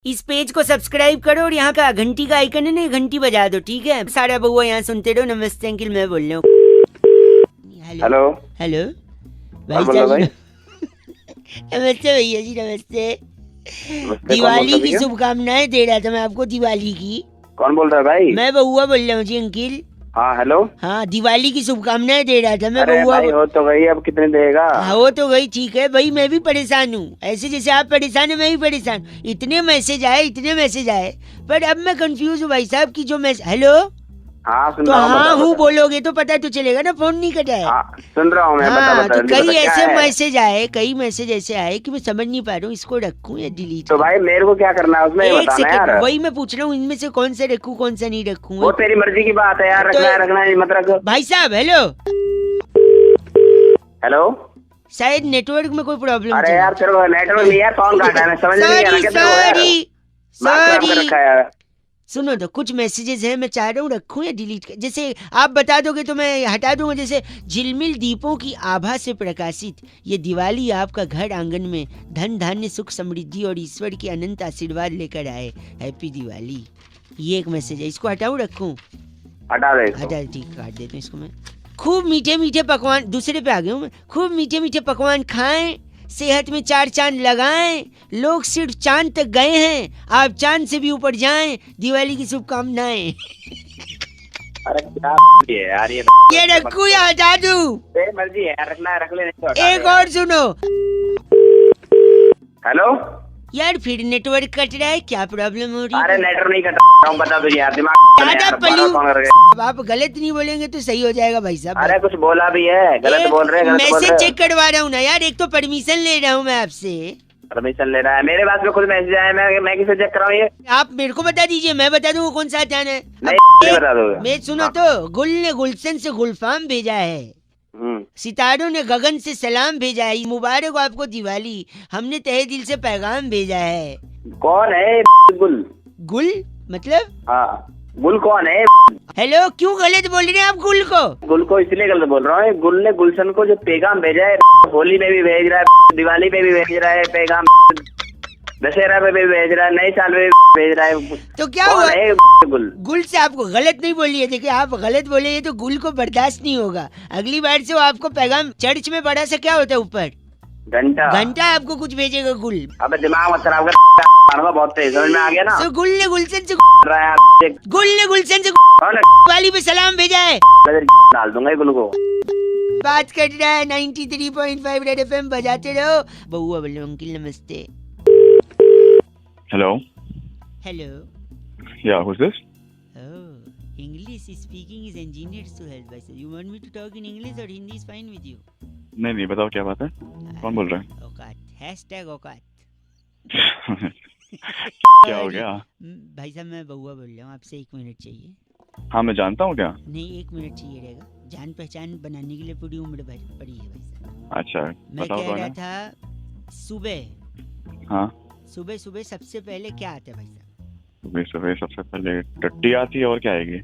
इस पेज को सब्सक्राइब करो और यहाँ का घंटी का आइकन है ना, घंटी बजा दो, ठीक है? सारा बउआ यहाँ सुनते रहो। नमस्ते अंकिल, मैं बोल रहा हूँ। हेलो हेलो भाई भाई। नमस्ते भैया जी, नमस्ते। दिवाली की शुभकामनाएं दे रहा था मैं आपको, दिवाली की। कौन बोल रहा है भाई? मैं बउआ बोल रहा हूँ जी अंकिल। हाँ हेलो। हाँ, दिवाली की शुभकामनाएं दे रहा था मैं। अरे बउआ भाई हो तो गई, अब कितने देगा? हाँ, हो तो गई, ठीक है भाई। मैं भी परेशान हूँ, ऐसे जैसे आप परेशान है मैं भी परेशान। इतने मैसेज आए, पर अब मैं कंफ्यूज हूँ भाई साहब की जो मैसेज। हेलो, हाँ सुन तो रहा हूँ। हाँ बता, हूँ बता। बोलोगे तो पता तो चलेगा ना, फोन नहीं कटा है। हाँ सुन रहा हूँ मैं। हाँ, बता बता, तो कई बता, ऐसे क्या है? मैसेज ऐसे आए कि मैं समझ नहीं पा रहा हूँ इसको रखूँ या डिलीट तो भाई मेरे को क्या करना है उसमें, ये एक बताना यार। सेकंड, वही मैं पूछ रहा हूँ, इनमें से कौन सा रखूँ कौन सा नहीं रखूँ। वो तेरी मर्जी की बात है यार, तो रखना है मत रख। भाई साहब हेलो, हेलो, शायद नेटवर्क में कोई प्रॉब्लम। अरे यार तेरे को नेटवर्क नहीं है, कौन काटा है? मैं समझ नहीं आ रहा क्या तेरे को यार। दिमाग खराब कर रखा है यार। सुनो तो, कुछ मैसेजेस हैं, मैं चाह रहा हूँ रखूं या डिलीट कर। जैसे आप बता दोगे तो मैं हटा दूंगा। जैसे झिलमिल दीपों की आभा से प्रकाशित ये दिवाली आपका घर आंगन में धन धान्य सुख समृद्धि और ईश्वर के अनंत आशीर्वाद लेकर आए। हैप्पी दिवाली। ये एक मैसेज है, इसको हटाऊं रखूं? हटा दे इसको। हटा, ठीक, काट देता हूं इसको मैं। खूब मीठे मीठे पकवान, दूसरे पे आ गया हूँ मैं। खूब मीठे मीठे पकवान खाएं, सेहत में 4 चांद लगाएं। लोग सिर्फ चांद तक गए हैं, आप चांद से भी ऊपर जाएं। दिवाली की शुभकामनाएं। अरे क्या है यार ये रखूं या हटा दूं? तेरी मर्जी है यार, रखना है रख ले, नहीं तो हटा एक दे। और सुनो। हेलो यार फिर नेटवर्क कट रहा है, क्या प्रॉब्लम हो रही अरे है? नेटवर्क नहीं कटा हूँ, बता तुझे यार। दिमाग दादा पलू, फोन करके। अब आप गलत नहीं बोलेंगे तो सही हो जाएगा भाई साहब। अरे कुछ बोला भी है, गलत बोल रहे हैं, गलत बोल मैसेज रहे चेक करवा रहा हूँ ना यार, एक तो परमिशन ले रहा हूँ मैं आपसे। परमिशन ले रहा है? मेरे पास में खुद मैसेज आया, मैं किसे चेक कराऊँ ये? आप मेरे को बता दीजिए, मैं बता दूँ कौन सा हटाना है। नहीं बता दोगे? मैं सुनो तो, गुल ने गुलशन से गुलफाम भेजा है, सितारों ने गगन से सलाम भेजा है। मुबारक हो आपको दिवाली, हमने तहे दिल से पैगाम भेजा है। कौन है गुल? गुल मतलब? हाँ गुल कौन है? हेलो, क्यों गलत बोल रहे हैं आप गुल को? गुल को इसलिए गलत बोल रहा हूँ, गुल ने गुलशन को जो पैगाम भेजा है, होली में भी भेज रहा है, दिवाली पे भी भेज रहा है पैगाम, दशहरा पे भी भेज रहा है, नए साल में भी भेज रहा है। तो क्या कौन हुआ? है गुल? गुल से आपको गलत नहीं बोलिए, देखिए आप गलत बोले तो गुल को बर्दाश्त नहीं होगा। अगली बार से वो आपको पैगाम, चर्च में बड़ा सा क्या होता है ऊपर, घंटा आपको कुछ भेजेगा गुल। अबे दिमाग मत खराब कर, बहुत तेज समझ में आ गया ना। तो गुल ने गुलशन से कौन है? दिवाली पे सलाम भेजा है। डाल दूंगा गुल को। बात कर रहा है 93.5 रेड एफएम, बजाते रहो। बउआ बोलो अंकिल नमस्ते। Hello. Hello. Yeah, who's this? Oh, English speaking is engineered to help us. You want me to talk in English or Hindi is fine with you? नहीं नहीं, बताओ क्या बात है, कौन बोल रहा है? औकात, हैशटैग औकात। क्या हो गया? भाई साहब मैं बउआ बोल रहा हूँ, आपसे 1 मिनट चाहिए। हाँ मैं जानता हूँ क्या। नहीं, 1 मिनट चाहिए रहेगा, जान पहचान बनाने के लिए पूरी उम्र भर पड़ी है भाई साहब। अच्छा मैं बताओ कह कौन रहा है। था, सुबह हाँ सुबह सुबह सबसे पहले क्या आता है भाई साहब? सुबह सुबह सबसे पहले टट्टी आती है, और क्या आएगी?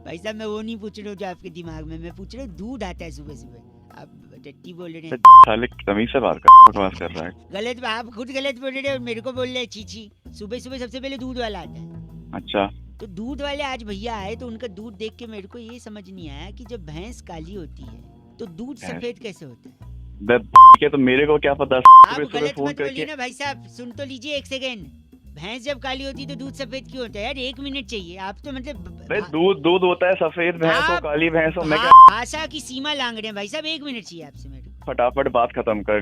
भाई साहब मैं वो नहीं पूछ रहा हूँ जो आपके दिमाग में, मैं पूछ रहा हूँ दूध आता है सुबह सुबह, आप टट्टी बोल रहे हैं। साले तमीज से बात कर, बकवास कर रहा है। गलत, आप खुद गलत बोल रहे हैं और मेरे को बोल रहे हैं चीची। सुबह सुबह सबसे पहले दूध वाला आता है। अच्छा तो दूध वाले आज भैया आए तो उनका दूध देख के मेरे को ये समझ नहीं आया कि जब भैंस काली होती है तो दूध सफेद कैसे होता है? क्या तो मेरे को क्या पता। आप सुबह गलत फोन मत बोलिए करके ना भाई साहब, सुन तो लीजिए 1 सेकेंड। भैंस जब काली होती है तो दूध सफेद क्यों होता है यार? 1 मिनट चाहिए, आप तो मतलब दूध दूध होता है, सफेद भैंस हो आप काली भैंस हो, मैं क्या भाषा की सीमा लांग रहे हैं भाई साहब। 1 मिनट चाहिए आपसे मेरे को। फटाफट बात खत्म कर।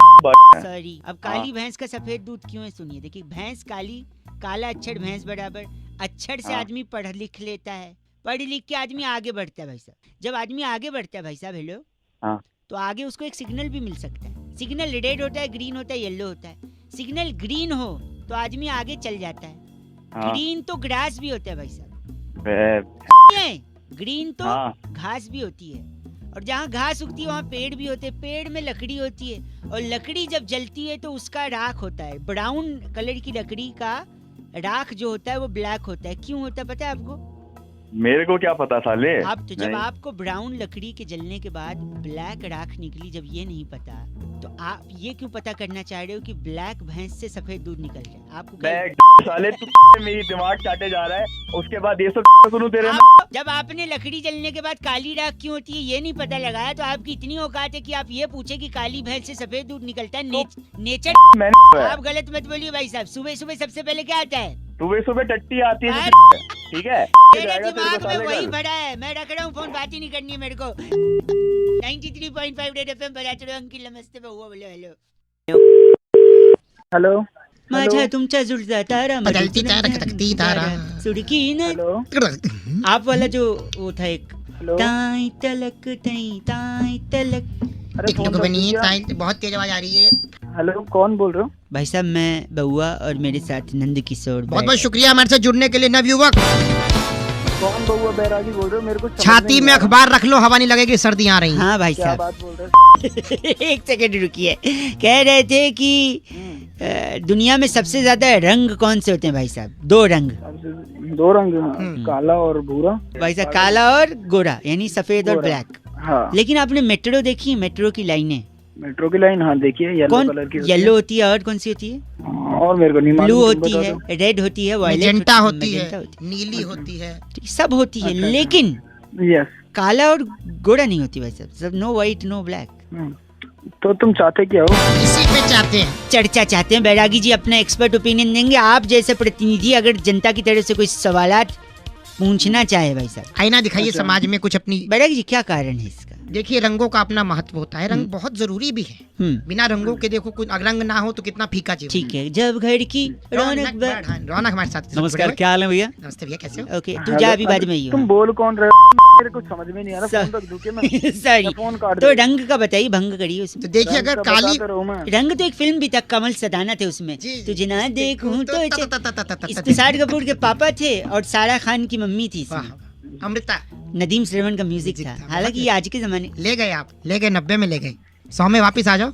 सॉरी, अब काली भैंस का सफेद दूध क्यों है सुनिए। देखिए, भैंस काली, काला अक्षर भैंस बराबर। अक्षर से आदमी पढ़ लिख लेता है, पढ़ लिख के आदमी आगे बढ़ता है भाई साहब। जब आदमी आगे बढ़ता है भाई साहब, हेलो, तो आगे उसको एक सिग्नल भी मिल सकता है। सिग्नल रेड होता है, ग्रीन होता है, येलो होता है। सिग्नल ग्रीन हो तो आदमी आगे चल जाता है। ग्रीन तो ग्रास भी होता है भाई साहब, ग्रीन तो घास भी होती है, और जहाँ घास उगती है वहाँ पेड़ भी होते हैं। पेड़ में लकड़ी होती है, और लकड़ी जब जलती है तो उसका राख होता है। ब्राउन कलर की लकड़ी का राख जो होता है वो ब्लैक होता है। क्यों होता है पता है आपको? मेरे को क्या पता साले। आप तो जब नहीं। आपको ब्राउन लकड़ी के जलने के बाद ब्लैक राख निकली, जब ये नहीं पता तो आप ये क्यों पता करना चाह रहे हो कि ब्लैक भैंस से सफेद दूध निकल जाए? आपको क्या- साले तू मेरी दिमाग चाटे जा रहा है, उसके बाद ये सब सुनूं तेरे में। जब आपने लकड़ी जलने के बाद काली राख क्यों होती है ये नहीं पता लगाया, तो आपकी इतनी औकात है कि आप ये पूछे कि काली भैंस से सफेद दूध निकलता है। नेचर आप गलत मत बोलिए भाई साहब। सुबह सुबह सबसे पहले क्या आता है? सुबह सुबह टट्टी आती है, ठीक है। मेरे दिमाग में वही भरा है, मैं रख रहा हूँ फोन, बात ही नहीं करनी है मेरे को। 93.5 रेड एफएम बजाते रहो। अंकिल नमस्ते, बहुआ बोलो हेलो। हेलो माझा तुमच्या जुळता तारा बदलती तारा खटकती तारा सुड़की न। हेलो आप वाला जो वो था एक हेलो। ताई तलक ताई तलक। अरे टिकटॉक फोन बनी है, रख दिया। ताई बहुत तेज आवाज आ रही है। हेलो कौन बोल रहे हो? भाई साहब मैं बउआ और मेरे साथ नंद किशोर। बहुत बहुत शुक्रिया हमारे साथ जुड़ने के लिए नवयुवक। कौन बउआ बैरागी बोल रहे हो? मेरे को समझ छाती नहीं में आ रहा। अखबार रख लो, हवा नहीं लगेगी, सर्दी आ रही है। हाँ भाई क्या साहब बात बोल रहे हो? एक सेकंड रुकिए। कह रहे थे कि दुनिया में सबसे ज्यादा रंग कौन से होते हैं भाई साहब? दो रंग दो रंग, काला और भूरा। भाई साहब, काला और गोरा, यानी सफेद और गोरा। ब्लैक। हाँ लेकिन आपने मेट्रो देखी है? मेट्रो की लाइनें मेट्रो की लाइन, हाँ देखिए येलो कौन? कलर की होती येलो होती है और कौन सी होती है? है। और मेरे को नहीं मालूम, ब्लू तुम होती बता है, दो। रेड होती है, वायलेट मैजेंटा होती मैजेंटा है, नीली होती है। सब होती है। अच्छा, लेकिन यस। काला और गोरा नहीं होती भाई साहब। सब नो व्हाइट नो ब्लैक। तो तुम चाहते क्या हो? इसी पे चाहते हैं। चर्चा चाहते हैं। बैरागी जी अपना एक्सपर्ट ओपिनियन देंगे। आप जैसे प्रतिनिधि अगर जनता की तरफ से कोई सवालात पूछना चाहे भाई साहब। आईना दिखाइए अच्छा। समाज में कुछ अपनी। बैरागी जी क्या कारण है इसका? देखिए रंगों का अपना महत्व होता है, रंग बहुत जरूरी भी है। बिना रंगों के देखो कोई रंग ना हो तो कितना फीका जीवन। ठीक है, जब घर की रौनक रौनक हमारे साथ। नमस्कार, क्या हाल है भैया? नमस्ते भैया, कैसे हो? ओके तू जा अभी बाद में ही तुम हो। बोल कौन रहे हो? मेरे को समझ में नहीं आ रहा। सर- फोन रख दूं क्या मैं? सॉरी, या फोन काट तो दे? रंग का बताइए, भंग करिए तो उसमें। देखिए अगर रंग का काली बताता रहूं मैं। रंग तो एक फिल्म भी था, कमल सदाना थे उसमें। जी। तुझे ना देखूं तो तो इस तुषार कपूर के पापा थे और सारा खान की मम्मी थी इसमें। वाह, अमृता नदीम श्रवण का म्यूजिक म्यूजिक था। था, हालांकि ये आज के जमाने। ले गए, आप ले गए, 90 में ले गए, 100 में वापस आ जाओ।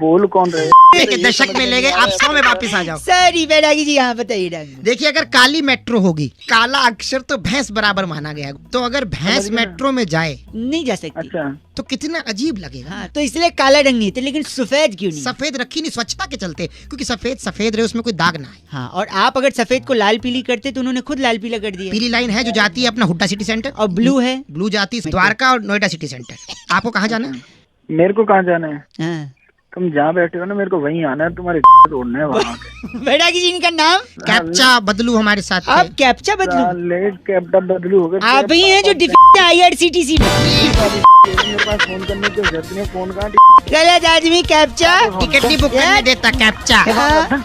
बोल कौन रहे? देखिए दशक में ले गए, आप 100 में वापस आ जाओ। सॉरी बैरागी जी, यहाँ बताइए रंग। देखिए अगर काली मेट्रो होगी, काला अक्षर तो भैंस बराबर माना गया है। तो अगर भैंस समझ गया। मेट्रो में जाए नहीं जा सकती। अच्छा तो कितना अजीब लगेगा। हाँ, तो इसलिए काला रंग नहीं थे, लेकिन सफेद क्यों नहीं? सफेद रखी नहीं, स्वच्छता के चलते, क्योंकि सफेद सफेद रहे, उसमें कोई दाग ना आए। हाँ, और आप अगर सफेद को लाल पीली करते तो उन्होंने खुद लाल पीला कर दिया। पीली लाइन है जो जाती है अपना हुड्डा सिटी सेंटर, और ब्लू है? ब्लू जाती है द्वारका और नोएडा सिटी सेंटर। आपको कहाँ जाना है? मेरे को कहाँ जाना है? हाँ। तुम जहाँ बैठे हो ना, मेरे को वहीं आना है। तुम्हारे तोड़ना है वहाँ के। बैरागी जी इनका नाम? कैप्चा बदलू हमारे साथ आप थे। कैप्चा बदलू? साले कैप्टन बदलू हो गए। आप ही हैं जो डिफेक्ट IRCTC में। मेरे पास फोन करने की जरूरत नहीं है। फोन कहाँ? गलत आदमी कैप्चा। टिकट नहीं बुक करने देता कैप्चा। हाँ।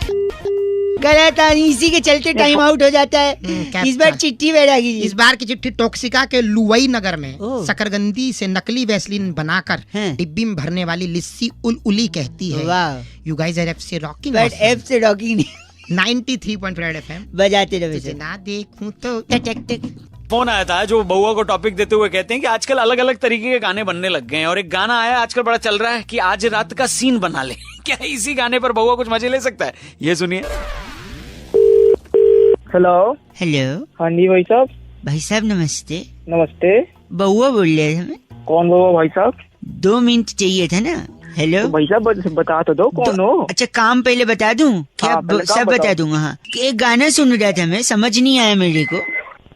गलत आदमी, इसी के चलते टाइम आउट हो जाता है। कैप्चा। इस बार चिट्ठी बैरागी जी। इस बार की चिट्ठी टोक्सिका के लुवई नगर में ओह। शकरगंदी से नकली वैसलीन बनाकर हैं। डिब्बी में भरने वाली लिस्सी उली कहती है। वाह, you guys are FC rocking but F से रॉकिंग नहीं, 93.5 एफएम। बजाते रहे तुझे सर। ना देखूं तो टक टक टक। फोन आया था जो बउआ को टॉपिक देते हुए कहते हैं कि आजकल अलग अलग तरीके के गाने बनने लग गए हैं, और एक गाना आया आजकल बड़ा चल रहा है कि आज रात का सीन बना ले। क्या इसी गाने पर बउआ कुछ मजे ले सकता है? ये सुनिए। हेलो। हेलो हाँ जी भाई साहब। भाई साहब नमस्ते। नमस्ते। बउआ बोल रहे थे हमें। कौन बउआ भाई साहब? 2 मिनट चाहिए था ना। हेलो तो भाई साहब बता तो दो कौन हो। अच्छा, काम पहले बता दूं क्या? हाँ, पहले काम सब बता बताओ। दूंगा। हाँ, एक गाना सुन रहा था मैं, समझ नहीं आया मेरे को।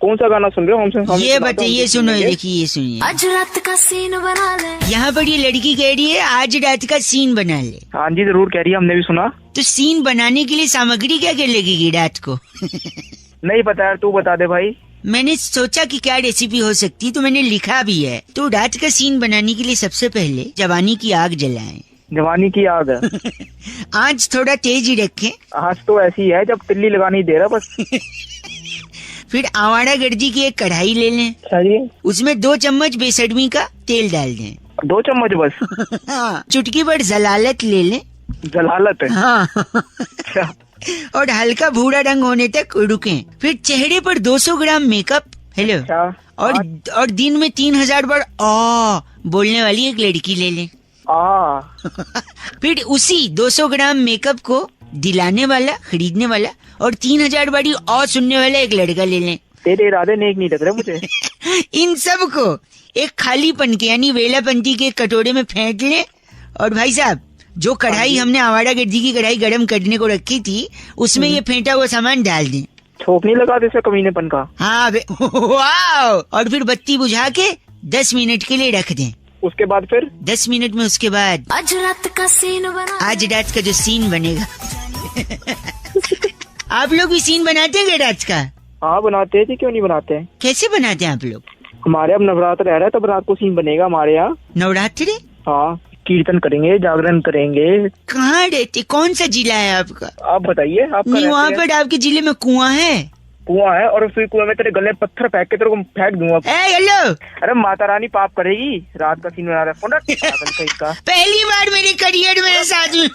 कौन सा गाना सुन रहे हो? हमसे ये बताइए, सुनो, देखिए ये सुनिए। आज रात का सीन बना ले। यहाँ पर ये लड़की कह रही है आज रात का सीन बना ले। हाँ जी जरूर कह रही है, हमने भी सुना। तो सीन बनाने के लिए सामग्री क्या क्या लगेगी रात को? नहीं पता यार, तू बता दे भाई। मैंने सोचा कि क्या रेसिपी हो सकती, तो मैंने लिखा भी है। तो रात का सीन बनाने के लिए सबसे पहले जवानी की आग जलाएं। जवानी की आग। आंच थोड़ा तेज ही रखें। आज तो ऐसी है जब तिल्ली लगानी दे रहा बस। फिर आवारा गर्जी की एक कढ़ाई ले लें, अच्छा जी। उसमें 2 चम्मच बेसडमी का तेल डाल दें। 2 चम्मच बस? हाँ, चुटकी भर जलालत ले लें। जलालत है? हाँ। अच्छा। और हल्का भूरा रंग होने तक रुकें। फिर चेहरे पर 200 ग्राम मेकअप। हेलो। अच्छा। और दिन में 3000 बार आ बोलने वाली एक लड़की ले लें। फिर उसी 200 ग्राम मेकअप को दिलाने वाला, खरीदने वाला और 3000 बारी और सुनने वाला एक लड़का ले लें। तेरे इरादे नेक नहीं लग रहे मुझे। इन सब को एक खालीपन के यानी वेलापंती के कटोरे में फेंक ले और भाई साहब जो कढ़ाई हमने आवारा गिद्दी की कढ़ाई गरम करने को रखी थी उसमें ये फेंटा हुआ सामान डाल दें। छोक नहीं लगा दे कमीनेपन का। हाँ वाह। और फिर बत्ती बुझा के 10 मिनट के लिए रख दें। उसके बाद फिर 10 मिनट में उसके बाद आज रात का सीन बना आज रात का जो सीन बनेगा आप लोग भी सीन बनाते हैं रात का? हाँ बनाते हैं, क्यों नहीं बनाते हैं। कैसे बनाते हैं आप लोग? हमारे अब नवरात्र रह रहा है तब रात को सीन बनेगा हमारे यहाँ। नवरात्रि? हाँ कीर्तन करेंगे, जागरण करेंगे। कहाँ रहते, कौन सा जिला है आपका? आप बताइए। आप नहीं वहाँ पर आपके जिले में कुआं है? कुआं है और उस कुआं में तेरे गले पत्थर फेंक के तेरे को फेंक दूंगा। हेलो। अरे माता रानी पाप करेगी, रात का सीन बना रहा है। पहली बार मेरे करियर में साथ में।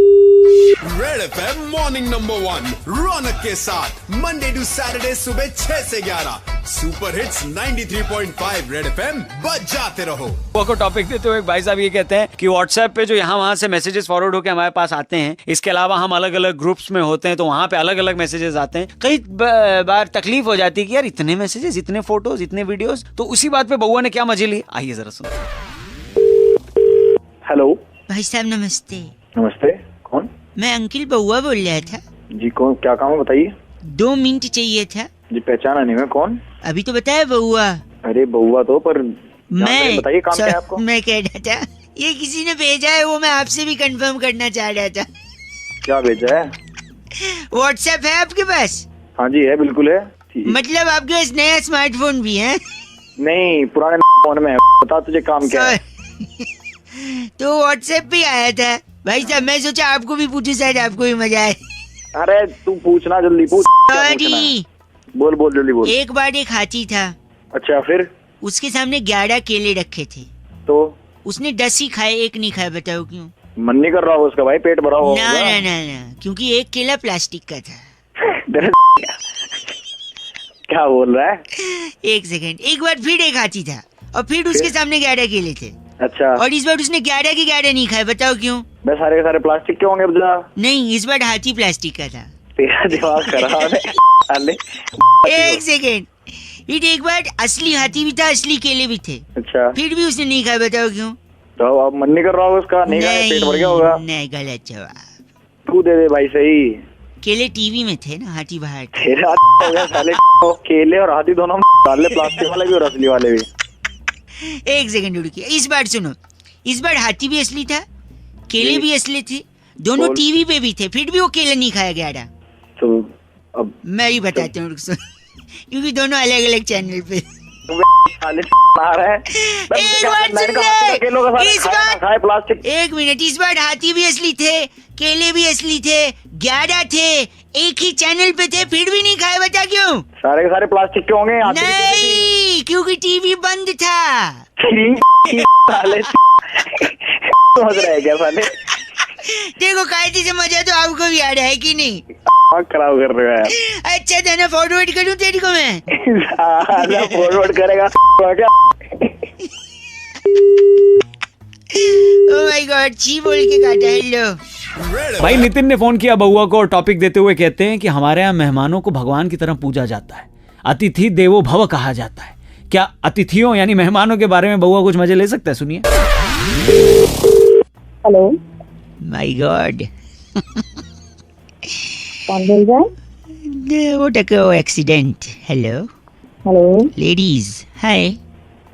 रेड एफएम मॉर्निंग नंबर 1 रौनक के साथ मंडे टू सैटरडे सुबह 6 से 11 सुपर हिट्स 93.5 रेड एफएम बजाते रहो। को टॉपिक देते हुए भाई साहब ये कहते हैं कि व्हाट्सएप पे जो यहाँ वहाँ से मैसेजेस फॉरवर्ड होकर हमारे पास आते हैं, इसके अलावा हम अलग अलग ग्रुप्स में होते हैं तो वहाँ पे अलग अलग मैसेजेस आते हैं। कई बार तकलीफ हो जाती है कि यार इतने मैसेजेस, इतने फोटोज, इतने वीडियोस। तो उसी बात पे बउआ ने क्या मजे ली, आइए जरा सुनो। हेलो भाई साहब नमस्ते। नमस्ते, कौन? मैं अंकिल बउआ बोल रहा था जी। कौन, क्या काम है बताइए। 2 मिनट चाहिए था जी। पहचाना नहीं मैं, कौन? अभी तो बताया बउआ। अरे बउआ तो पर मैं बताइए काम क्या है आपको। मैं कह रहा था ये किसी ने भेजा है, वो मैं आपसे भी कंफर्म करना चाह रहा था। क्या भेजा है? व्हाट्सएप है आपके पास? हाँ जी है, बिल्कुल है। मतलब आपके पास नया स्मार्टफोन भी है? नहीं पुराने फोन में है। बता तुझे काम क्या है। तो व्हाट्सएप पे आया था भाई साहब, मैं सोचा आपको भी पूछूं, शायद आपको भी मजा आए। अरे तू पूछना, जल्दी पूछ। सॉरी। बोल बोल जल्दी बोल। एक बार एक हाथी था। अच्छा फिर? उसके सामने 11 केले रखे थे तो उसने 10 ही खाए, एक नहीं खाया। बताओ क्यों? मन नहीं कर रहा हो उसका भाई, पेट भरा हो। ना ना ना ना, क्योंकि एक केला प्लास्टिक का था। क्या बोल रहा है? एक सेकंड। एक बार फिर एक हाथी था और फिर उसके सामने 11 केले थे। अच्छा। और इस बार उसने 11 के 11 नहीं खाए। बताओ क्यों? बस सारे सारे प्लास्टिक के होंगे। नहीं, इस बार हाथी प्लास्टिक का था। तेरा दिमाग खराब है। एक सेकेंड। फिर एक बार असली हाथी भी था, असली केले भी थे। अच्छा। फिर भी उसने नहीं खाया। बताओ क्यों? तो अब मन नहीं कर रहा होगा उसका, नहीं खाया, पेट भर गया होगा। नहीं, गलत जवाब। तू दे दे भाई सही। केले टीवी में थे ना, हाथी बाहर थे। तेरा हो गया साले। केले और हाथी दोनों डाल ले, प्लास्टिक वाले भी और असली वाले भी। एक सेकंड रुकिए, इस बार सुनो। इस बार हाथी भी असली था, केले भी असली थे, दोनों टीवी पे भी थे, फिर भी वो केले नहीं खाया गया। तो अब मैं ही बताता हूँ क्योंकि दोनों अलग अलग चैनल पे। एक बार सुन ले, इस बार प्लास्टिक। एक मिनट, इस बार हाथी भी असली थे, केले भी असली थे, 11 थे, एक ही चैनल पे थे, फिर भी नहीं खाए। बता क्यों? सारे के सारे प्लास्टिक के होंगे। नहीं, क्योंकि टीवी बंद था। साले समझ रहे क्या साले? देखो कायदे से मजा तो आपको भी आ रहा है कि नहीं? खराब कर रहे हो यार। अच्छा था ना, फॉरवर्ड करूं तेरी को मैं? फॉरवर्ड करेगा क्या? ओह माय गॉड, छी बोल के काटा। हेलो भाई, नितिन ने फोन किया बउआ को और टॉपिक देते हुए कहते हैं कि हमारे यहाँ मेहमानों को भगवान की तरह पूजा जाता है, अतिथि देवो भव कहा जाता है। क्या अतिथियों यानी मेहमानों के बारे में बउआ कुछ मजे ले सकता है? सुनिए। हेलो। माय गॉड, कौन बोल रहा है? वो टको एक्सीडेंट। हेलो हेलो लेडीज, हाय।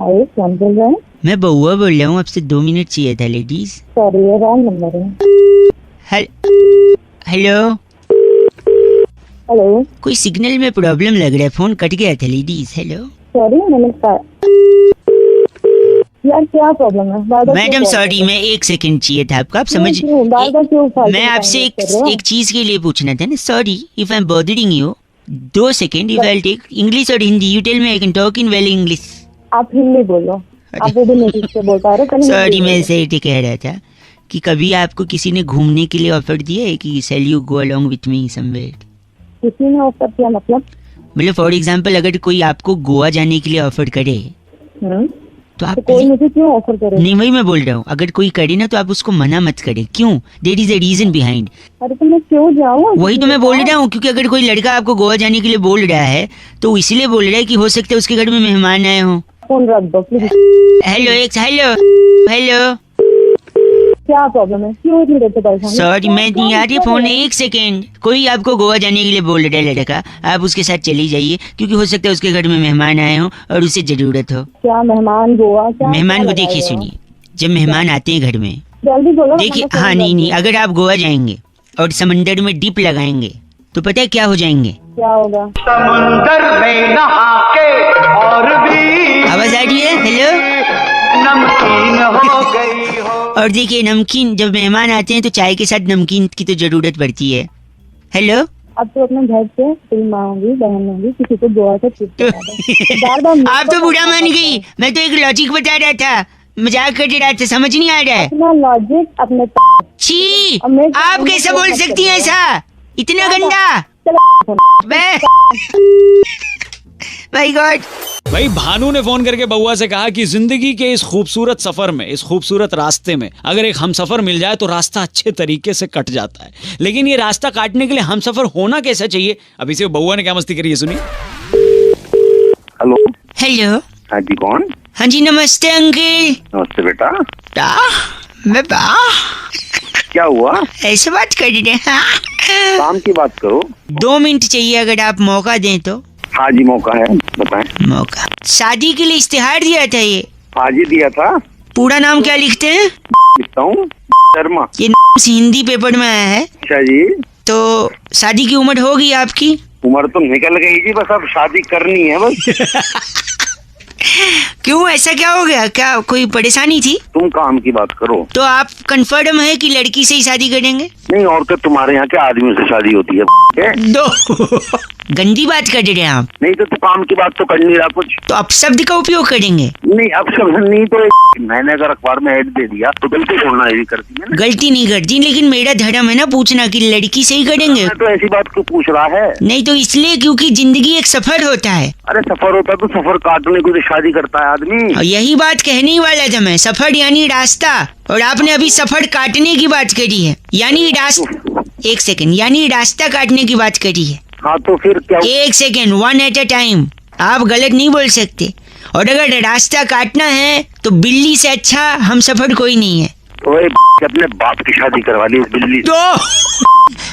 हाय, कौन बोल रहा है? मैं बउआ बोल रहा हूँ, आपसे 2 मिनट चाहिए था लेडीज। सॉरी, ये रॉन्ग नंबर है। Hello hello. कोई सिग्नल में प्रॉब्लम लग रहा है, फोन कट गया था लेडीज। हेलो सॉरी, नमस्कार यार, क्या प्रॉब्लम है? मैडम सॉरी, मैं 1 सेकंड चाहिए था आपका। आप समझ, मैं आपसे एक चीज के लिए पूछना था ना। Sorry if I am bothering you, 2 second. If I take English और Hindi, you tell me, I can talk in well English. आप हिंदी बोलो, आप वो भी नहीं से बोल पा रहे। सॉरी, मैं ऐसे कह रहा था कि कभी आपको किसी ने घूमने के लिए ऑफर दिया है कि shall you go along with me somewhere? किसी ने ऑफर किया मतलब? फॉर एग्जांपल अगर कोई आपको गोवा जाने के लिए ऑफर करे तो आप कोई मुझे क्यों ऑफर करे? नहीं, वही मैं बोल रहा हूँ, अगर कोई करे ना तो आप उसको मना मत करें। क्यों? There is a reason behind. अरे तो मैं क्यों जाऊँ? वही तो मैं बोल रहा हूँ, क्योंकि अगर कोई लड़का आपको गोवा जाने के लिए बोल रहा है तो इसलिए बोल रहा है कि हो सकता है उसके घर में मेहमान आए हों। फोन रख दो प्लीज। हेलो हेलो क्या प्रॉब्लम है? क्यों इतनी देर से परेशान? सॉरी, मैं नहीं आ रही फोन। एक सेकेंड, कोई आपको गोवा जाने के लिए बोल रहा है लड़का, आप उसके साथ चली जाइए, क्योंकि हो सकता है उसके घर में मेहमान आए हों और उसे जरूरत हो। क्या मेहमान गोवा? क्या मेहमान को क्या देखिए, लगाए हो? सुनिए, जब मेहमान आते हैं घर में, जल्दी बोलो। देखिए, मतलब हाँ फोन नहीं रख नहीं, दो। अगर आप गोवा जाएंगे और समंदर में डिप लगाएंगे तो पता है क्या हो जाएंगे? क्या होगा? समंदर में नहा के और भी आवाज आ रही है? हेलो, नमकीन हो गई हो। और देखिए, नमकीन, जब मेहमान आते हैं तो चाय के साथ नमकीन की तो जरूरत पड़ती है। हेलो, अब तो अपने घर से तेरी माँ होगी, बहन होगी, किसी को गोवा से ट्रिप तो बार बार आप तो बुरा मान गई। मैं तो एक लॉजिक बता रहा था, मजाक कर रहा था, समझ नहीं आ रहा है। अपना लॉजिक अपने छी, अब मैं- आप कैसे बोल सकती हैं ऐसा? इतना गंदा? मैं माय गॉड। भाई भानु ने फोन करके बउआ से कहा कि जिंदगी के इस खूबसूरत सफर में, इस खूबसूरत रास्ते में अगर एक हमसफर मिल जाए तो रास्ता अच्छे तरीके से कट जाता है, लेकिन ये रास्ता काटने के लिए हमसफर होना कैसा चाहिए? अभी से बउआ ने क्या मस्ती करी है, सुनिए। हेलो। हेलो, हाँ जी, कौन? हाँ जी, नमस्ते अंकल। नमस्ते बेटा। मैं क्या हुआ? ऐसे बात कर रहे हैं? काम की बात करो। 2 मिनट चाहिए, अगर आप मौका दें तो। हाँ जी, मौका है, बताएं। मौका, शादी के लिए इश्तिहार दिया था ये। हाँ जी, दिया था। पूरा नाम क्या लिखते हैं? लिखता हूँ शर्मा। ये हिंदी पेपर में आया है। अच्छा जी। तो शादी की उम्र होगी आपकी? उम्र तो निकल गई जी, बस अब शादी करनी है बस। क्यों, ऐसा क्या हो गया? क्या कोई परेशानी थी? तुम काम की बात करो। तो आप कंफर्म है कि लड़की से ही शादी करेंगे? नहीं, और क्या तुम्हारे यहाँ के आदमियों से शादी होती है? दो गंदी बात कर रहे हैं आप। नहीं तो तू काम की बात तो कर नहीं रहा कुछ। तो अपशब्द का उपयोग करेंगे? नहीं, अब सब नहीं तो मैंने अगर अखबार में ऐड दे दिया तो गलती छोड़ना यही करती है ना। गलती नहीं करती, लेकिन मेरा धर्म है ना पूछना कि लड़की से ही करेंगे। मैं तो ऐसी बात क्यों पूछ रहा है? नहीं तो इसलिए क्योंकि जिंदगी एक सफर होता है। अरे सफर होता तो सफर काटने को तो शादी करता है आदमी। और यही बात कहने ही वाला था मैं, सफर यानी रास्ता, और आपने अभी सफर काटने की बात करी है, यानी रास्ता। एक सेकंड, यानी रास्ता काटने की बात करी है। हाँ तो फिर क्या? एक सेकंड, 1 at a टाइम, आप गलत नहीं बोल सकते। और अगर रास्ता काटना है तो बिल्ली से अच्छा हम सफर कोई नहीं है। ओए अपने बाप की शादी करवा ली इस बिल्ली से। तो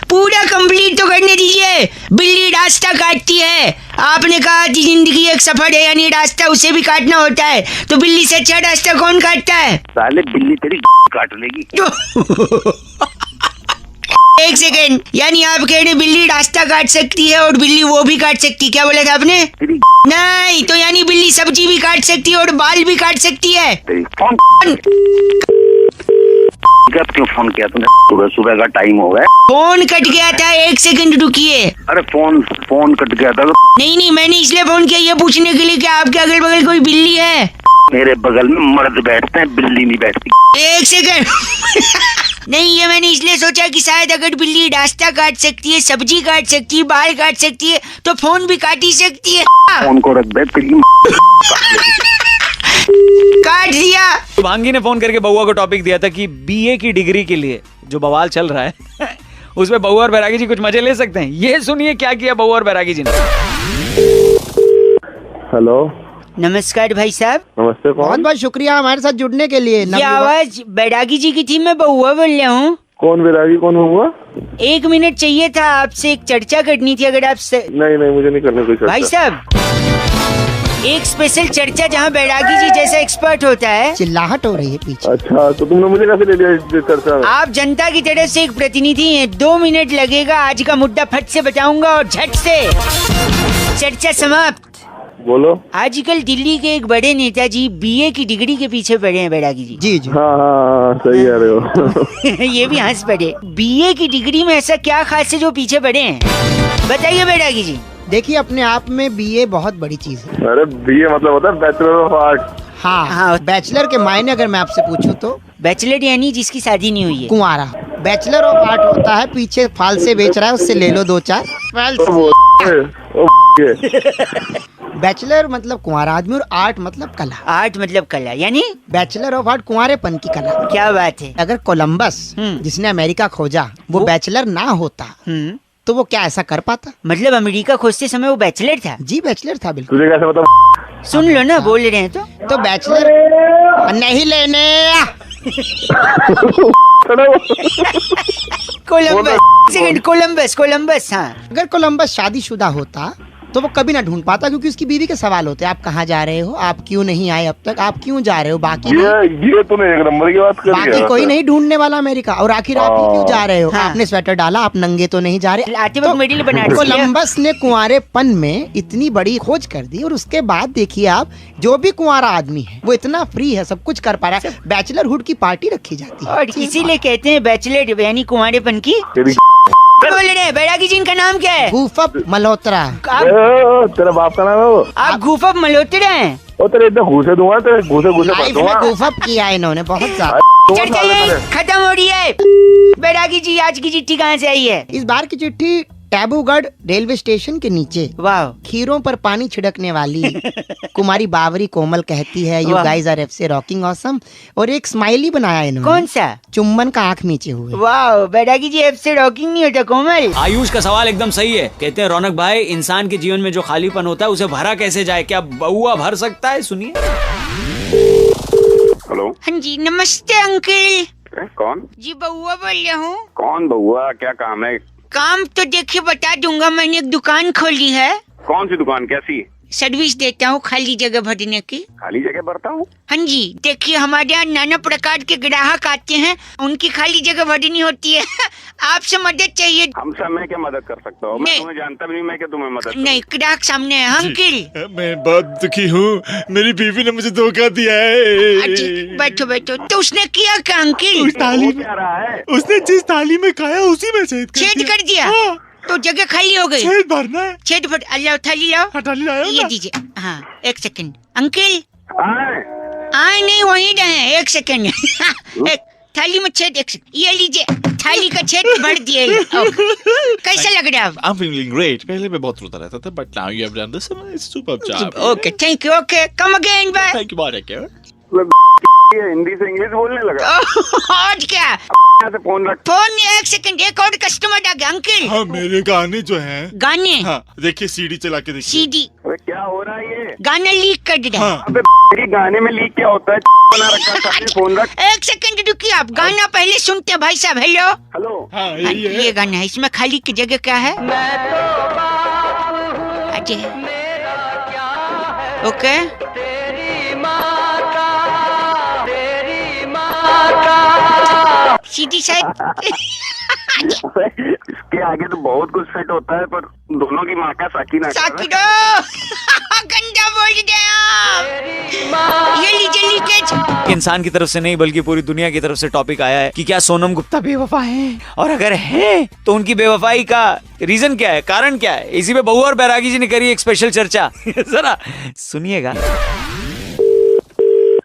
पूरा कंप्लीट तो करने दीजिए। बिल्ली रास्ता काटती है, आपने कहा कि जिंदगी एक सफर है, यानी रास्ता उसे भी काटना होता है, तो बिल्ली से अच्छा रास्ता कौन काटता है? साले बिल्ली तेरी काट लेगी। एक सेकेंड, यानी आप कह रहे बिल्ली रास्ता काट सकती है और बिल्ली वो भी काट सकती है, क्या बोला था आपने? तेरी नहीं, तो यानी बिल्ली सब्जी भी काट सकती है और बाल भी काट सकती है। तेरी फोन कब क्यों फोन किया तूने? सुबह सुबह का टाइम हो गया। फोन कट गया था, 1 सेकंड रुकिए। अरे फोन कट गया था तो नहीं, मैंने इसलिए फोन किया ये पूछने के लिए कि आपके अगल बगल कोई बिल्ली है? मेरे बगल में मर्द बैठते हैं, बिल्ली नहीं बैठती। 1 सेकंड नहीं, ये मैंने इसलिए सोचा कि शायद अगर बिल्ली रास्ता काट सकती है, सब्जी काट सकती है, बाल काट सकती है, तो फोन भी काट ही सकती है। फोन को रख दे, तेरी काट दिया। भांगी ने फोन करके बउआ को टॉपिक दिया था कि बीए की डिग्री के लिए जो बवाल चल रहा है उसमें बउआ और बैरागी जी कुछ मजे ले सकते हैं। ये सुनिए क्या किया बउआ और बैरागी जी ने। हेलो, नमस्कार भाई साहब। नमस्ते। बहुत कौन? बहुत शुक्रिया हमारे साथ जुड़ने के लिए। ये आवाज बैरागी जी की थी, मैं बउआ बोल रहा हूँ। कौन बैरागी? कौन हुआ? 1 मिनट चाहिए था, आपसे एक चर्चा करनी थी, अगर आप नहीं, मुझे नहीं करने कोई चर्चा। भाई साहब, एक स्पेशल चर्चा जहाँ बैरागी जी जैसा एक्सपर्ट होता है। चिल्लाहट हो रही है पीछे। अच्छा, तो तुमने मुझे कैसे ले लिया इस चर्चा में? आप जनता की तरफ से एक प्रतिनिधि हैं, 2 मिनट लगेगा, आज का मुद्दा फट से बताऊंगा और झट से चर्चा समाप्त। बोलो। आजकल दिल्ली के एक बड़े नेताजी बीए की डिग्री के पीछे पड़े हैं बैरागी जी। जी जी। हाँ, सही कह रहे हो। ये भी हंस पड़े। बीए की डिग्री में ऐसा क्या खास है जो पीछे पड़े हैं, बताइए बैरागी जी। देखिए, अपने आप में बीए बहुत बड़ी चीज है। अरे बीए मतलब होता है बैचलर ऑफ आर्ट। हाँ, बैचलर के मायने अगर मैं आपसे पूछूं तो बैचलर यानी जिसकी शादी नहीं हुई है, कुंवारा। बैचलर ऑफ आर्ट होता है पीछे फाल से बेच रहा है, उससे ले लो 2-4 तो बैचलर मतलब कुंवारा आदमी और आर्ट मतलब कला। आर्ट मतलब कला, यानी बैचलर ऑफ आर्ट कुंवारेपन की कला। क्या बात है। अगर कोलंबस जिसने अमेरिका खोजा वो बैचलर ना होता तो वो क्या ऐसा कर पाता? मतलब अमेरिका खोजते समय वो बैचलर था? जी बैचलर था बिल्कुल। तुझे कैसे पता? सुन लो ना, बोल रहे हैं तो बैचलर नहीं लेने कोलंबस हाँ। अगर कोलंबस शादीशुदा होता तो वो कभी ना ढूंढ पाता, क्योंकि उसकी बीवी के सवाल होते हैं, आप कहाँ जा रहे हो, आप क्यों नहीं आए अब तक, आप क्यों जा रहे हो, बाकी ये तूने एक नंबर की बात कर दी। बाकी कोई नहीं ढूंढने वाला अमेरिका। और आखिर आप ही क्यों जा रहे हो? हाँ। आपने स्वेटर डाला, आप नंगे तो नहीं जा रहे। आते वक्त मेडल बना दिया। कोलंबस ने कुंवारेपन में इतनी बड़ी खोज कर दी और उसके बाद देखिए आप, जो भी कुंवारा आदमी है वो इतना फ्री है, सब कुछ कर पा रहा है। बैचलरहुड की पार्टी रखी जाती है और इसीलिए कहते हैं बैचलर यानी कुंवारेपन की। बोल रहे हैं बैरागी जी, इनका नाम क्या है? गूफअप मल्होत्रा। तेरा बाप का नाम है वो? आप गूफअप मल्होत्रा हैं? ओ तेरे इतना घूसे दूंगा, तेरे घूसे लाइफ में गूफअप किया है इन्होंने बहुत ज्यादा। चर्चा खत्म हो रही है। बैरागी जी, आज की चिट्ठी कहाँ से आई है? इस बार की चिट्ठी टैबूगढ़ रेलवे स्टेशन के नीचे वाह खीरों पर पानी छिड़कने वाली कुमारी बावरी कोमल कहती है, you guys are FC rocking awesome. और एक स्माइली बनाया इन्होंने। कौन सा? चुम्बन का आंख नीचे हुए। वाह बैरागी जी, एफसी रॉकिंग नहीं होता कोमल। आयुष का सवाल एकदम सही है। कहते हैं रौनक भाई, इंसान के जीवन में जो खालीपन होता है उसे भरा कैसे जाए, क्या बउआ भर सकता है? सुनिए। हेलो। हाँ जी नमस्ते अंकल। कौन? जी बउआ बोल रहा हूँ। कौन बउआ, क्या काम है? काम तो देखिए बता दूंगा, मैंने एक दुकान खोली है। कौन सी दुकान, कैसी? सर्विस देता हूँ खाली जगह भरने की। खाली जगह भरता हूँ? हाँ जी, देखिए हमारे यहाँ नाना प्रकार के ग्राहक आते हैं, उनकी खाली जगह भरनी होती है। आपसे मदद चाहिए। हमसे मैं क्या मदद कर सकता हूँ? मैं तुम्हें जानता भी नहीं, मैं क्या तुम्हें मदद नहीं, ग्राहक सामने है अंकल। मैं बहुत दुखी हूँ, मेरी बीवी ने मुझे धोखा दिया है। बैठो बैठो। तो उसने किया क्या अंकल? उस थाली में उसने जिस थाली में खाया उसी में छेद कर दिया। तो जगह खाली हो गई। छेद भरना है। छेद भर। अल्लाह थाली लाओ। थाली लाओ ये दीजिए। हाँ एक सेकंड अंकल। आए नहीं वहीं रहे, एक सेकंड। एक थाली में छेद, एक सेकंड ये लीजिए, थाली का छेद भर दिए। कैसा लग रहा है? I'm feeling great. पहले मैं बहुत रोता रहता था, but now you have done this. It's superb job. Okay, thank you. Okay, come again, bye. Thank you, bye. Hindi से इंग्लिश बोलने लगा। और क्या? से फोन रख। फोन एक सेकंड, एक और कस्टमर आ गया अंकल। हाँ मेरे गाने जो हैं। गाने? हाँ देखिए, सीडी चला के देखिए। सीडी? क्या हो रहा है ये? गाना लीक कर दिया। हाँ। अबे गाने में लीक क्या होता है? बना रखा है, फोन रख। एक सेकंड रुकिए, आप गाना पहले सुनते भाई साहब। Hello hello. हाँ ये गाना है, इसमें खाली की जगह क्या है? ओके सीधी साइड। इसके आगे तो बहुत कुछ सेट होता है, पर दोनों की माँ का साकिना। गंदा बोल गया। ये लीजिए लीकेज। इंसान की तरफ से नहीं बल्कि पूरी दुनिया की तरफ से टॉपिक आया है कि क्या सोनम गुप्ता बेवफा है, और अगर है तो उनकी बेवफाई का रीजन क्या है, कारण क्या है। इसी पे बउआ और बैरागी जी ने करी एक स्पेशल चर्चा। जरा सुनिएगा।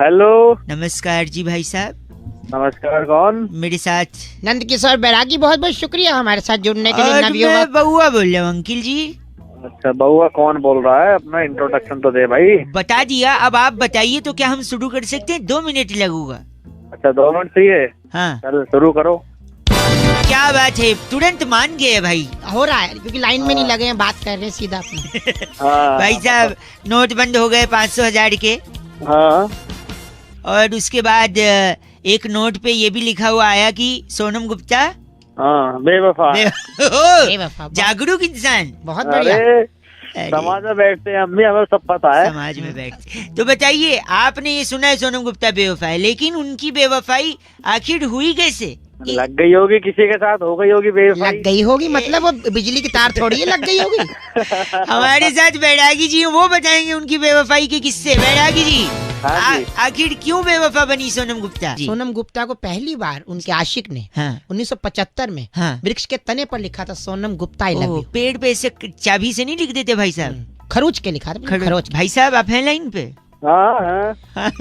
हेलो नमस्कार जी भाई साहब। नमस्कार, कौन? मेरे साथ नंद किशोर बैरागी, बहुत बहुत शुक्रिया हमारे साथ जुड़ने के लिए। मैं बउआ बोल रहा हूँ अंकिल जी। अच्छा बउआ कौन बोल रहा है? अपना इंट्रोडक्शन तो दे भाई। बता दिया, अब आप बताइए तो क्या हम शुरू कर सकते हैं? 2 मिनट लगूंगा। अच्छा 2 मिनट चाहिए? हाँ चल शुरू करो। क्या बात है, तुरंत मान गए भाई। हो रहा है क्योंकि लाइन में नहीं लगे हैं, बात कर रहे हैं सीधा अपने। भाई साहब नोट बंद हो गए 500,000 के। हाँ। और उसके बाद एक नोट पे ये भी लिखा हुआ आया कि सोनम गुप्ता बेवफा। जागरूक इंसान। बहुत बढ़िया। समाज में बैठते हैं हम भी, हमें सब पता है। समाज में बैठते। तो बताइए, आपने ये सुना है सोनम गुप्ता बेवफा है, लेकिन उनकी बेवफाई आखिर हुई कैसे? लग गई होगी किसी के साथ, हो गई होगी बेवफाई। लग गई होगी मतलब वो बिजली की तार थोड़ी है, लग गई होगी। हमारे साथ बैरागी जी वो बताएंगे उनकी बेवफाई के किस्से। बैरागी जी आखिर क्यों बेवफा बनी सोनम गुप्ता? सोनम गुप्ता को पहली बार उनके आशिक ने 1975 में वृक्ष के तने पर लिखा था Sonam Gupta I love you. पेड़ पे ऐसे चाबी से नहीं लिख देते भाई साहब, खरोच के लिखा था। खरोच। भाई साहब आप हैं लाइन पे? हाँ।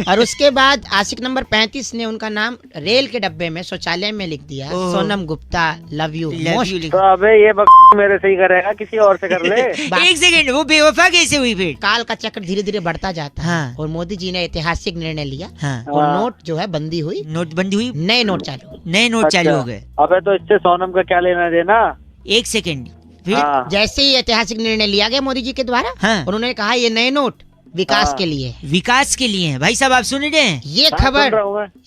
और उसके बाद आशिक नंबर 35 ने उनका नाम रेल के डब्बे में शौचालय में लिख दिया, Sonam Gupta love you most. तो अबे ये मेरे से ही करेगा, किसी और से कर ले। एक सेकंड, वो बेवफा कैसे हुई फिर? काल का चक्र धीरे धीरे बढ़ता जाता है। हाँ। और मोदी जी ने ऐतिहासिक निर्णय लिया। हाँ। और नोट जो है बंदी हुई, नोटबंदी हुई, नए नोट चालू, नए नोट चालू हो गए। अबे तो इससे सोनम का क्या लेना देना? एक सेकंड, फिर हाँ। जैसे ही ऐतिहासिक निर्णय लिया गया मोदी जी के द्वारा, हाँ। उन्होंने कहा ये नए नोट विकास के लिए, विकास के लिए है। भाई साहब आप सुन रहे हैं?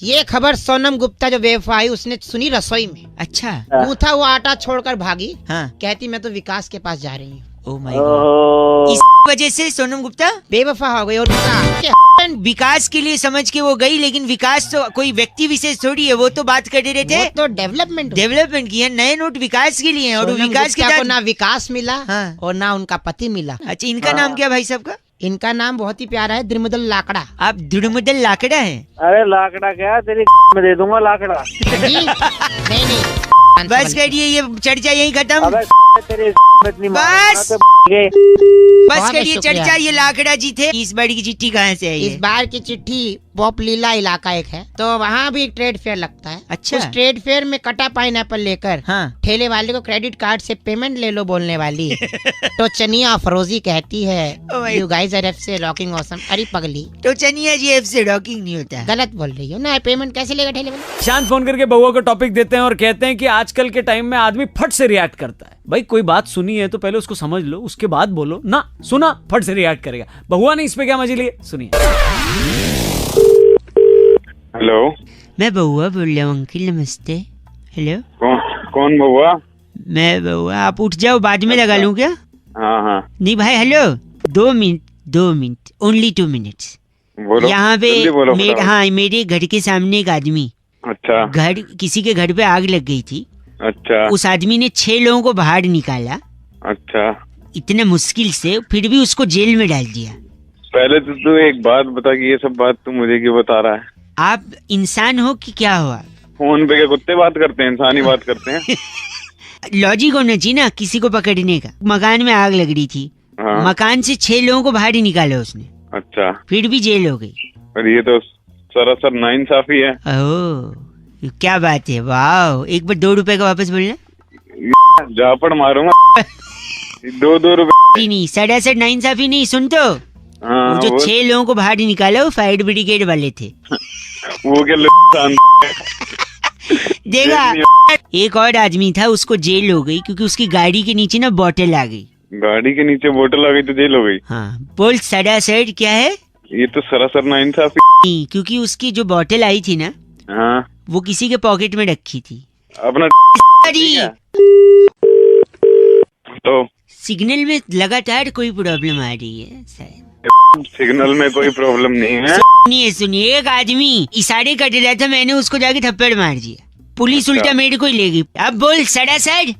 ये खबर सोनम गुप्ता जो बेवफा आई उसने सुनी रसोई में। अच्छा। गूंथा हुआ आटा छोड़कर भागी। हाँ। कहती मैं तो विकास के पास जा रही हूँ। ओह माय गॉड, इस वजह से सोनम गुप्ता बेवफा हो गई। और विकास के लिए समझ के वो गई, लेकिन विकास तो कोई व्यक्ति विशेष थोड़ी है, वो तो बात कर रहे थे, तो डेवलपमेंट की है। नए नोट विकास के लिए हैं, और विकास के को ना विकास मिला। हाँ। और ना उनका पति मिला। अच्छा, इनका नाम क्या भाई साहब का? इनका नाम बहुत ही प्यारा है, द्रिमुदल लाकड़ा। आप द्रिमुदल लाकड़ा है? अरे लाकड़ा क्या, तेरी में दे दूंगा लाकड़ा। नहीं बस करिए, ये चर्चा यही खत्म। बस करिए चर्चा, ये लाकड़ा जी थे। इस बार की चिट्ठी कहाँ से आई है? इस बार की चिट्ठी पॉप लीला इलाका एक है, तो वहाँ भी ट्रेड फेयर लगता है। अच्छा। उस ट्रेड फेयर में कटा पाइनएप्पल लेकर ठेले वाले को क्रेडिट कार्ड से पेमेंट ले लो बोलने वाली तो चनिया अफरोजी कहती है यू गाइस आर एफ से रॉकिंग ऑसम। अरे पगली, तो चनिया जी एफ से रॉकिंग नहीं होता। गलत बोल रही हो ना, पेमेंट कैसे लेगा ठेले वाले? शांत फोन करके बउआ को टॉपिक देते हैं और कहते हैं कि आजकल के टाइम में आदमी फट से रिएक्ट करता है। भाई कोई बात सुनी है तो पहले उसको समझ लो, उसके बाद बोलो ना। सुना फट से रिएक्ट करेगा। बउआ ने इस पे क्या मजे लिए, सुनिए। हेलो, मैं बउआ बोल रहा हूँ अंकल, नमस्ते। हेलो, कौन बउआ? मैं बउआ, आप उठ जाओ, बाद में लगा लूँ क्या? हाँ। नहीं भाई, हेलो, 2 मिनट, ओनली 2 मिनट्स। यहाँ पे हाँ, मेरे घर के सामने एक आदमी, अच्छा, घर किसी के घर पे आग लग गई थी। अच्छा। उस आदमी ने 6 लोगों को बाहर निकाला। अच्छा। इतने मुश्किल से, फिर भी उसको जेल में डाल दिया। पहले तो तू एक बात बता कि ये सब बात तू मुझे क्यों बता रहा है? आप इंसान हो कि क्या हो? फोन पे क्या कुत्ते बात करते हैं, इंसान ही बात करते हैं? लॉजिक होना चाहिए ना किसी को पकड़ने का। मकान में आग लग रही थी। हाँ। मकान से 6 लोगों को बाहर ही निकाला उसने। अच्छा। फिर भी जेल हो गई। और ये तो सरासर नाइंसाफी है। ओह, क्या बात है, वाह। एक बार 2 रुपए का वापस बोलना। झापड़ मारूंगा। 2 रुपए नहीं, सरासर नाइंसाफी नहीं, सुन तो। हाँ, वो जो 6 लोगों को बाहर निकाला वो फायर ब्रिगेड वाले थे। वो क्या देखा, एक और आदमी था, उसको जेल हो गई क्योंकि उसकी गाड़ी के नीचे ना बोतल आ गई। गाड़ी के नीचे बोतल आ गई तो जेल हो गई? हाँ। बोल सरासर क्या है? ये तो सरासर नाइंसाफी। क्योंकि उसकी जो बोतल आई थी ना, हाँ, वो किसी के पॉकेट में रखी थी। अपना तो सिग्नल में लगातार कोई प्रॉब्लम आ रही है शायद। सिग्नल में कोई प्रॉब्लम नहीं है। सुनिए, एक आदमी इशारे कर रहा था, मैंने उसको जाके थप्पड़ मार दिया। पुलिस उल्टा मेरे को ही ले गई। अब बोल सरासर।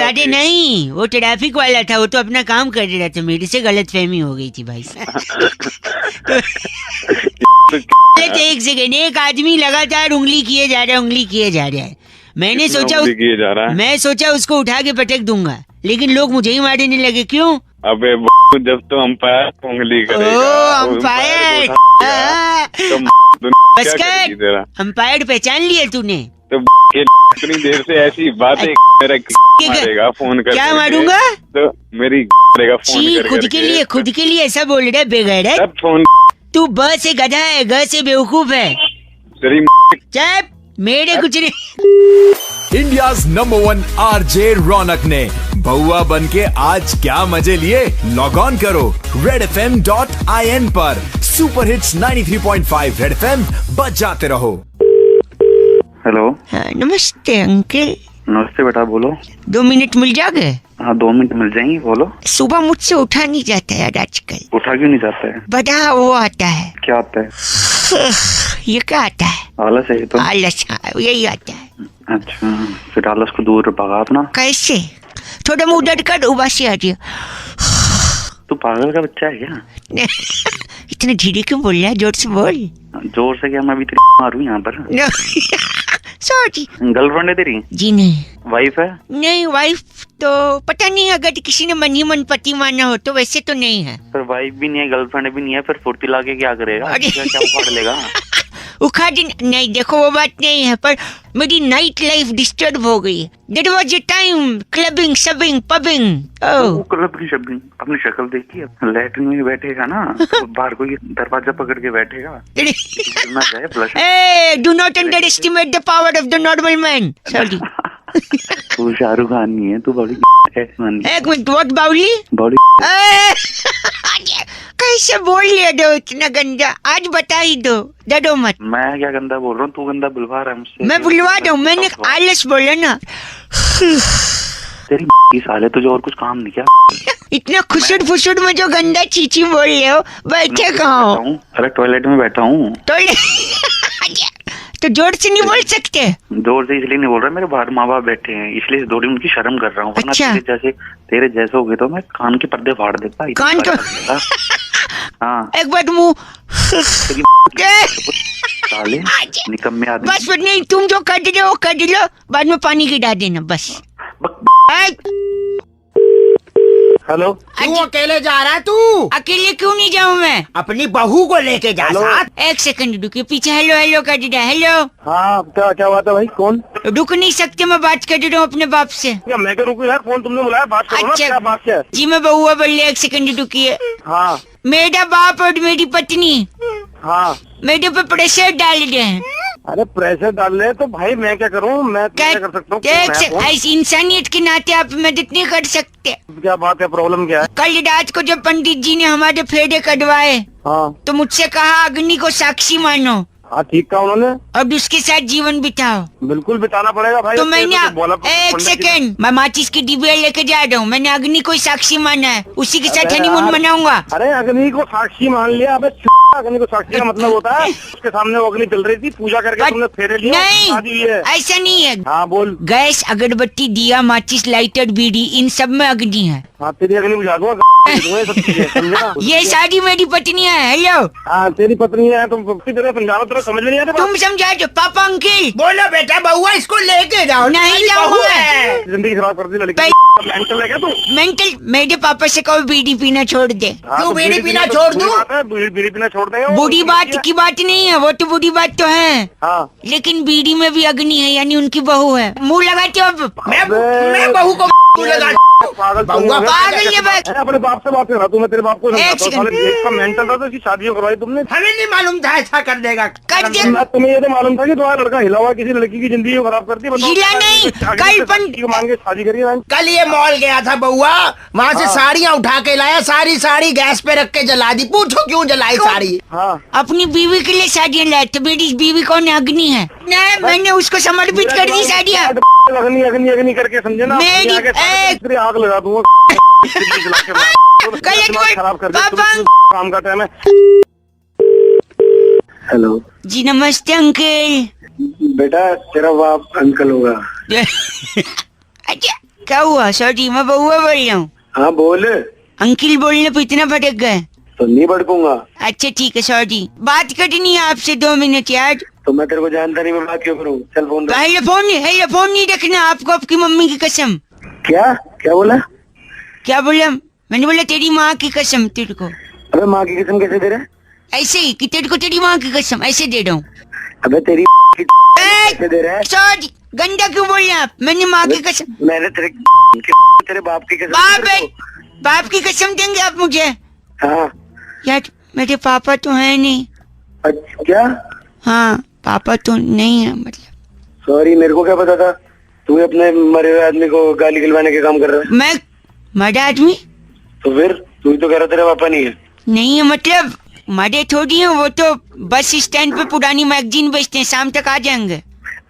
अरे नहीं, वो ट्रैफिक वाला था, वो तो अपना काम कर रहा था, मेरे से गलतफहमी हो गई थी भाई साहब। एक सेकंड, एक आदमी लगातार उंगली किए जा रहा है। मैं सोचा उसको उठा के पटक दूंगा, लेकिन लोग मुझे ही मारने लगे। क्यों? अबे जब तो अंपायर उंगली करेगा। अंपायर, अंपायर पहचान लिया तूने? तो इतनी देर से ऐसी बातें मारेगा फोन कर। क्या मारूंगा? तो मेरी फोन खुद के लिए ऐसा बोल रहा है बेगैर? फोन तू ब से गधा है, ग से बेवकूफ है। चुप, मेरे कुछ नहीं। इंडियाज नंबर 1 आरजे रौनक ने बउआ बनके आज क्या मजे लिए? लॉग ऑन करो redfm.in पर। सुपर हिट्स 93.5 रेड एफएम, बजाते रहो। हेलो। हाँ, नमस्ते अंकल। नमस्ते बेटा, बोलो। 2 मिनट मिल जाओगे? हाँ, 2 मिनट मिल जाएंगे, बोलो। सुबह मुझसे उठा नहीं जाता है आजकल। उठा क्यों नहीं जाता है? बड़ा वो आता है। क्या आता है? ये क्या आता है? आलस है। तो आलस, यही आता है। अच्छा, फिर आलस को दूर भगा अपना। कैसे? थोड़ा मुंह डट कर उबासी आ रही है। तू पागल का बच्चा है क्या? इतने धीरे क्यों बोल रहा है? जोर से बोल। जोर से क्या, मैं अभी मारूं यहाँ पर? सॉरी। गर्लफ्रेंड है तेरी? जी नहीं। वाइफ है? नहीं, वाइफ तो पता नहीं, अगर किसी ने मन ही मन पति माना हो तो, वैसे तो नहीं है। पर वाइफ भी नहीं है, गर्लफ्रेंड भी नहीं है, फिर फुर्ती लाके क्या करेगा? क्या उखाड़ लेगा? उखाड़ नहीं, देखो वो बात नहीं है, पर मेरी नाइट लाइफ डिस्टर्ब हो गई। That was a time clubbing, शबिंग, पबिंग। क्लबिंग शबिंग अपनी शक्ल देखी? लैट्रिन में बैठेगा ना तो बाहर कोई दरवाजा पकड़ के बैठेगा। ना जाए flush. Do not underestimate the power of the normal man. Sorry. तू शाहरुख खान नहीं है, तू बड़ी एक मिनट, व्हाट बाउली? बड़ी कैसे बोल लिया दो इतना गंदा? आज बता ही दो, डरो मत। मैं क्या गंदा बोल रहा हूँ? तू गंदा बुलवा रहा है मुझसे। मैं बुलवा दूं? मैंने आलस बोला ना। तेरी साले तुझे और कुछ काम नहीं क्या? इतना खुशुर फुसुर में जो गंदा चीची बोल रहे हो, बैठे कहाँ हो? अरे टॉयलेट में बैठा हूँ। तो जोर से नहीं बोल सकते? जोर से इसलिए नहीं बोल रहा, मेरे बाहर माँ बाप बैठे हैं, इसलिए थोड़ी उनकी शर्म कर रहा हूँ। अच्छा। तेरे जैसे हो गए तो मैं कान के पर्दे फाड़ देता। कान तो हाँ, एक बार मुँह साले निकम्मे आदमी। बस नहीं, तुम जो कर रहे हो कर लो, बाद में पानी गिरा देना बस। हेलो, तू अकेले जा रहा है? तू अकेले क्यों नहीं जाऊँ मैं? अपनी बहू को लेके जा साथ। एक सेकंड रुकिए, पीछे हेलो हेलो कर दिया। हेलो। हाँ, क्या बात है भाई? कौन? रुक नहीं सकते, मैं बात कर रहा हूँ अपने बाप से। क्या मैं क्या रुकूं यार? फोन तुमने बुलाया, बात करो ना। क्या बात है? जी मैं बउआ बोल रही, एक सेकंड रुकिए। हाँ। मेरा बाप और मेरी पत्नी हाँ मेरे पे प्रेशर डाल रहे हैं। अरे प्रेशर डाल रहे तो भाई मैं क्या करूँ? मैं क्या कर सकता हूँ? ऐसी इंसानियत के नाते आप मदद नहीं कर सकते? क्या बात है? प्रॉब्लम क्या है? कल रात को जब पंडित जी ने हमारे फेरे कटवाए, हाँ, तो मुझसे कहा अग्नि को साक्षी मानो। हाँ ठीक कहा उन्होंने। अब उसके साथ जीवन बिताओ। बिल्कुल बिताना पड़ेगा भाई। तो मैंने एक सेकंड, मैं माचिस की डिबिया लेके जा रहा हूँ। मैंने अग्नि को साक्षी माना है, उसी के साथ हनीमून मनाऊंगा। अरे अग्नि को साक्षी मान लिया? अबे अग्नि को साक्षी का मतलब होता है उसके सामने वो अग्नि चल रही थी, पूजा करके तुमने फेरे लिए। नहीं, ऐसा नहीं है। हाँ बोल। गैस, अगरबत्ती, दिया, माचिस, लाइटर, बीड़ी, इन सब में अग्नि है। हाँ, तेरी अग्नि बुझा दूंगा। ये सारी मेरी पत्नी है। हेलो। हाँ, तेरी पत्नी है। तुम समझाओ, तेरा समझ नहीं आता। तुम समझा दो। पापा अंकिल बोलो बेटा, बउआ इसको लेके जाओ। नहीं जाऊंगा। जिंदगी खराब कर दी लड़की। मेंटल है क्या तू? मेंटल? मेरे पापा से कहो बीड़ी पीना छोड़ दे। क्यों बीड़ी पीना छोड़ दूं? बीड़ी पीना छोड़ देगा। बुरी बात की बात नहीं है, वो तो बुरी बात तो है। हाँ। लेकिन बीड़ी में भी अग्नि है, यानी उनकी बहू है। मुँह लगाते हो अब? मैं बहू को लगा पागल पागल। अपने बाप से बात कर रहा तू। मैं तेरे बाप को इसका मेंटल था तो इसकी शादी करवाई तुमने। हमें नहीं मालूम था ऐसा कर देगा। तुम्हें ये तो मालूम था कि तुम्हारा लड़का हिला हुआ किसी लड़की की जिंदगी को खराब कर दी। हिला नहीं, कल मांग के शादी करी। कल ये मॉल गया था बउआ, वहाँ से साड़ियाँ उठा के लाया, सारी साड़ी गैस पे रख के जला दी। पूछो क्यों जलाई साड़ी? हाँ, अपनी बीवी के लिए साड़ियाँ लाए थे। मेरी बीवी कौन है? अग्नि है। नहीं, मैंने उसको समर्पित कर दी साड़ियाँ। अग्नि अग्नि अग्नि करके समझे ना? मेरी आग लगा दूंगा। खराब कर काम का टाइम है। हेलो जी, नमस्ते अंकल। बेटा तेरा बाप अंकल होगा। अच्छा, क्या हुआ? सॉरी, मैं बउआ बोल रहा हूँ। हाँ बोल। अंकल बोलने पे इतना भटक गए तो नहीं भड़कूंगा। अच्छा ठीक है, सॉरी। बात करनी है आपसे 2 मिनट यार। तो मैं तेरे को जानता नहीं, मैं बात क्यों करूँ? चल फोन। हेलो फोन नहीं रखना आपको, आपकी मम्मी की कसम। क्या बोला? क्या बोला? मैंने बोला तेरी माँ की कसम तेरे को। अबे माँ की कसम कैसे दे रहा? ऐसे ही कि तेरे को तेरी माँ की कसम ऐसे दे रहा हूँ। अबे तेरी कैसे दे रहा है? सॉरी, गंदा क्यों बोल रहे आप? मैंने माँ की कसम। मैंने तेरे बाप की कसम। बाप की कसम देंगे आप मुझे? हाँ यार, मेरे पापा तो है नहीं। अच्छा, क्या? हाँ, पापा तो नहीं है। मतलब सॉरी, मेरे को क्या पता था तू अपने मरे हुए आदमी को गाली गिलवाने के काम कर रहा है। मैं मरा आदमी? तो फिर तू ही तो कह रहा तेरा पापा नहीं है। नहीं है मतलब मरे थोड़ी है, वो तो बस स्टैंड पे पुरानी मैगजीन बेचते हैं, शाम तक आ जाएंगे।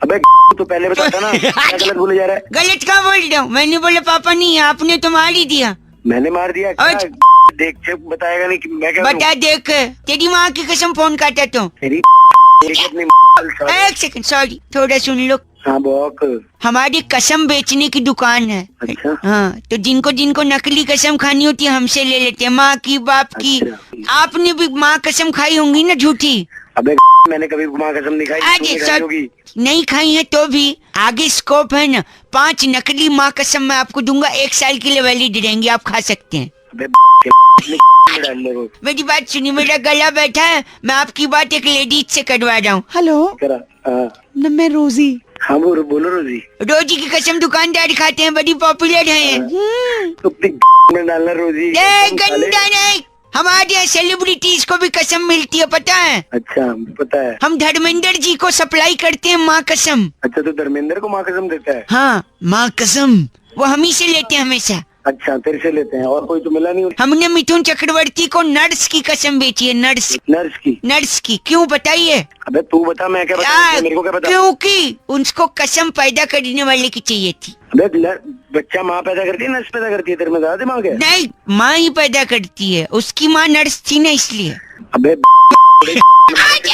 अबे तो पहले बताता ना। क्या गलत बोले जा रहा है? गलत कहाँ बोल रहा हूँ? मैंने बोला पापा नहीं है, आपने तो मार ही दिया। मैंने मार दिया? देख बताएगा नहीं कि मैं क्या बता। देख, तेरी माँ की कसम फोन काटा तो। तेरी एक सेकंड, सॉरी, थोड़ा सुन लो। हाँ बॉक, हमारी कसम बेचने की दुकान है। अच्छा। हाँ, तो जिनको नकली कसम खानी होती है हमसे ले लेते हैं, माँ की, बाप की। अच्छा। आपने भी माँ कसम खाई होंगी ना झूठी? अबे मैंने कभी माँ कसम नहीं खाई, आगे तूने खाई होगी। नहीं खाई है तो भी आगे स्कोप है ना। 5 नकली माँ कसम मैं आपको दूंगा, 1 साल के लिए वैलिड रहेंगी, आप खा सकते हैं। मेरी बात सुनिए, मेरा गला बैठा है, मैं आपकी बात एक लेडीज से करवा रहा हूँ। हेलो न, मैं रोजी। हाँ बोलो रोजी। रोजी की कसम दुकानदार खाते हैं, बड़ी पॉपुलर है। तो में डालना रोजी। गंदा नहीं, हमारे यहाँ सेलिब्रिटीज को भी कसम मिलती है, पता है? अच्छा पता है। हम धर्मेंद्र जी को सप्लाई करते हैं माँ कसम। अच्छा तो धर्मेंद्र को माँ कसम देता है? हाँ माँ कसम वो हम ही से लेते हैं हमेशा। अच्छा तेरे से लेते हैं, और कोई तो मिला नहीं? हमने मिथुन चक्रवर्ती को नर्स की कसम बेची है, नर्स की। क्यों बताइए? अबे तू बता, मैं क्या बता, मेरे को क्या पता? क्योंकि उनको कसम पैदा करने वाले की चाहिए थी। अबे बच्चा माँ पैदा करती है, नर्स पैदा करती है? तेरे में ज्यादा दिमाग है? नहीं, माँ ही पैदा करती है, उसकी माँ नर्स थी ना इसलिए। अबे